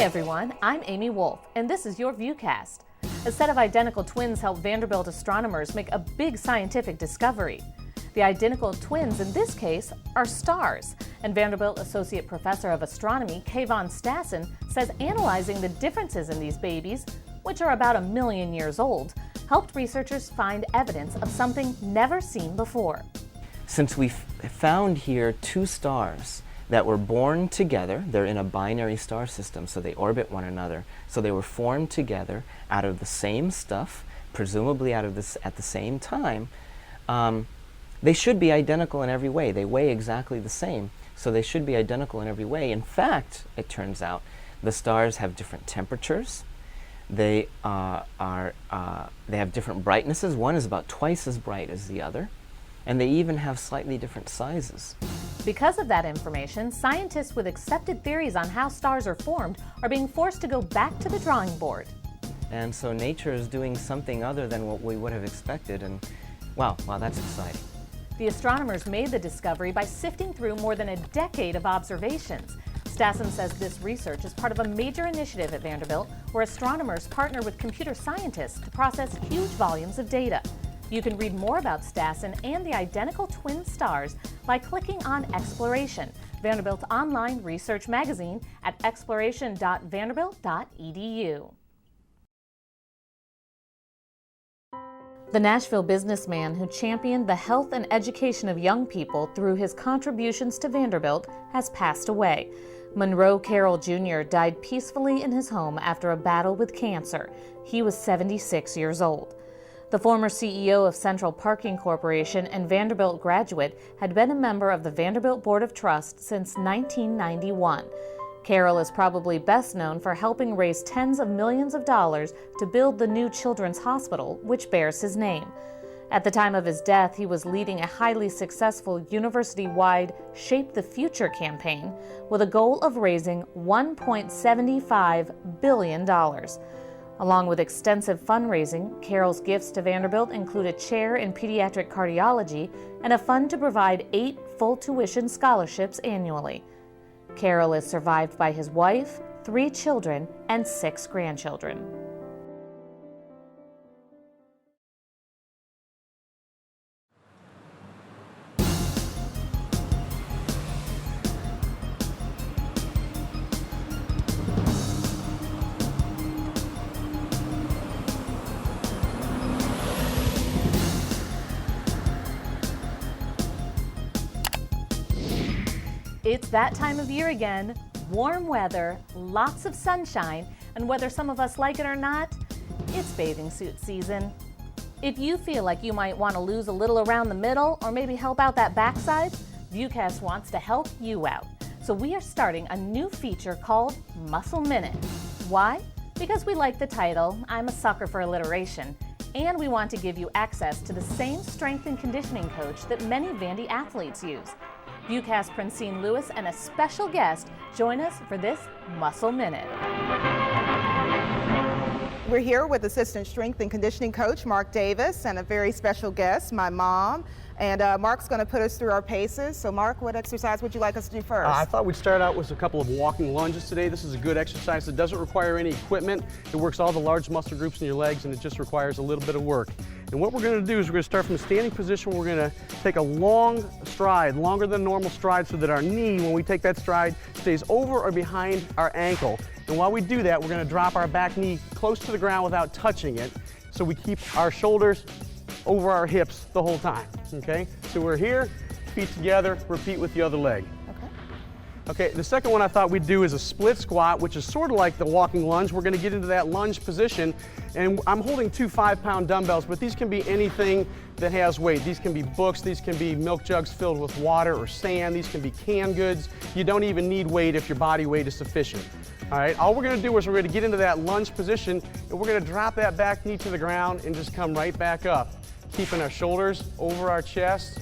everyone, I'm Amy Wolf, and this is your VUCast. A set of identical twins helped Vanderbilt astronomers make a big scientific discovery. The identical twins in this case are stars, and Vanderbilt Associate Professor of Astronomy Kayvon Stassen says analyzing the differences in these babies, which are about 1 million years old, helped researchers find evidence of something never seen before. Since we found here two stars that were born together, they're in a binary star system, so they orbit one another, so they were formed together out of the same stuff, presumably at the same time, they should be identical in every way. They weigh exactly the same, so they should be identical in every way. In fact, it turns out the stars have different temperatures. They have different brightnesses. One is about twice as bright as the other, and they even have slightly different sizes. Because of that information, scientists with accepted theories on how stars are formed are being forced to go back to the drawing board. And so nature is doing something other than what we would have expected, and wow, that's exciting. The astronomers made the discovery by sifting through more than a decade of observations. Stassen says this research is part of a major initiative at Vanderbilt where astronomers partner with computer scientists to process huge volumes of data. You can read more about Stassen and the identical twin stars by clicking on Exploration, Vanderbilt's online research magazine at exploration.vanderbilt.edu. The Nashville businessman who championed the health and education of young people through his contributions to Vanderbilt has passed away. Monroe Carroll Jr. died peacefully in his home after a battle with cancer. He was 76 years old. The former CEO of Central Parking Corporation and Vanderbilt graduate had been a member of the Vanderbilt Board of Trust since 1991. Carroll is probably best known for helping raise tens of millions of dollars to build the new Children's Hospital, which bears his name. At the time of his death, he was leading a highly successful university-wide Shape the Future campaign with a goal of raising $1.75 billion. Along with extensive fundraising, Carroll's gifts to Vanderbilt include a chair in pediatric cardiology and a fund to provide 8 full-tuition scholarships annually. Carroll is survived by his wife, 3 children, and 6 grandchildren. It's that time of year again, warm weather, lots of sunshine, and whether some of us like it or not, it's bathing suit season. If you feel like you might want to lose a little around the middle or maybe help out that backside, VUCast wants to help you out. So we are starting a new feature called Muscle Minute. Why? Because we like the title, I'm a sucker for alliteration, and we want to give you access to the same strength and conditioning coach that many Vandy athletes use. VUCast Francine Lewis and a special guest join us for this Muscle Minute. We're here with Assistant Strength and Conditioning Coach Mark Davis and a very special guest, my mom. And Mark's going to put us through our paces. So Mark, what exercise would you like us to do first? I thought we'd start out with a couple of walking lunges today. This is a good exercise that doesn't require any equipment. It works all the large muscle groups in your legs, and it just requires a little bit of work. And what we're going to do is we're going to start from a standing position. We're going to take a long stride, longer than normal stride, so that our knee, when we take that stride, stays over or behind our ankle. And while we do that, we're going to drop our back knee close to the ground without touching it, so we keep our shoulders over our hips the whole time, okay? So we're here, feet together, repeat with the other leg. Okay, the second one I thought we'd do is a split squat, which is sort of like the walking lunge. We're gonna get into that lunge position, and I'm holding 2 5-pound dumbbells, but these can be anything that has weight. These can be books, these can be milk jugs filled with water or sand, these can be canned goods. You don't even need weight if your body weight is sufficient. All right, all we're gonna do is we're gonna get into that lunge position, and we're gonna drop that back knee to the ground and just come right back up, keeping our shoulders over our chest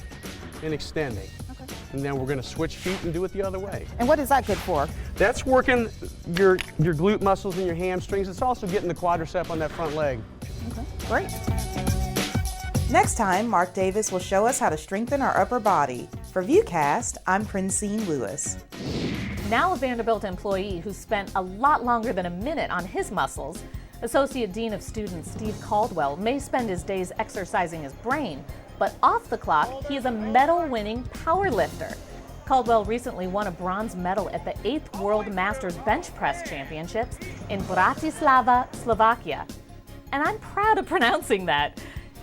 and extending. Okay. And then we're going to switch feet and do it the other way. And what is that good for? That's working your glute muscles and your hamstrings. It's also getting the quadricep on that front leg. Okay, great. Next time, Mark Davis will show us how to strengthen our upper body. For VUCast, I'm Francine Lewis. Now a Vanderbilt employee who spent a lot longer than a minute on his muscles, Associate Dean of Students Steve Caldwell may spend his days exercising his brain, but off the clock, he is a medal-winning power lifter. Caldwell recently won a bronze medal at the 8th World Masters Bench Press Championships in Bratislava, Slovakia. And I'm proud of pronouncing that.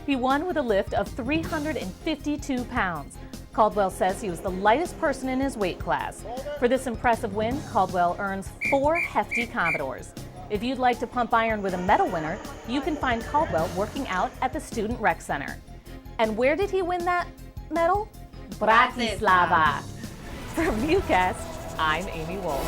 He won with a lift of 352 pounds. Caldwell says he was the lightest person in his weight class. For this impressive win, Caldwell earns 4 hefty Commodores. If you'd like to pump iron with a medal winner, you can find Caldwell working out at the Student Rec Center. And where did he win that medal? Bratislava. For VUCast, I'm Amy Wolf.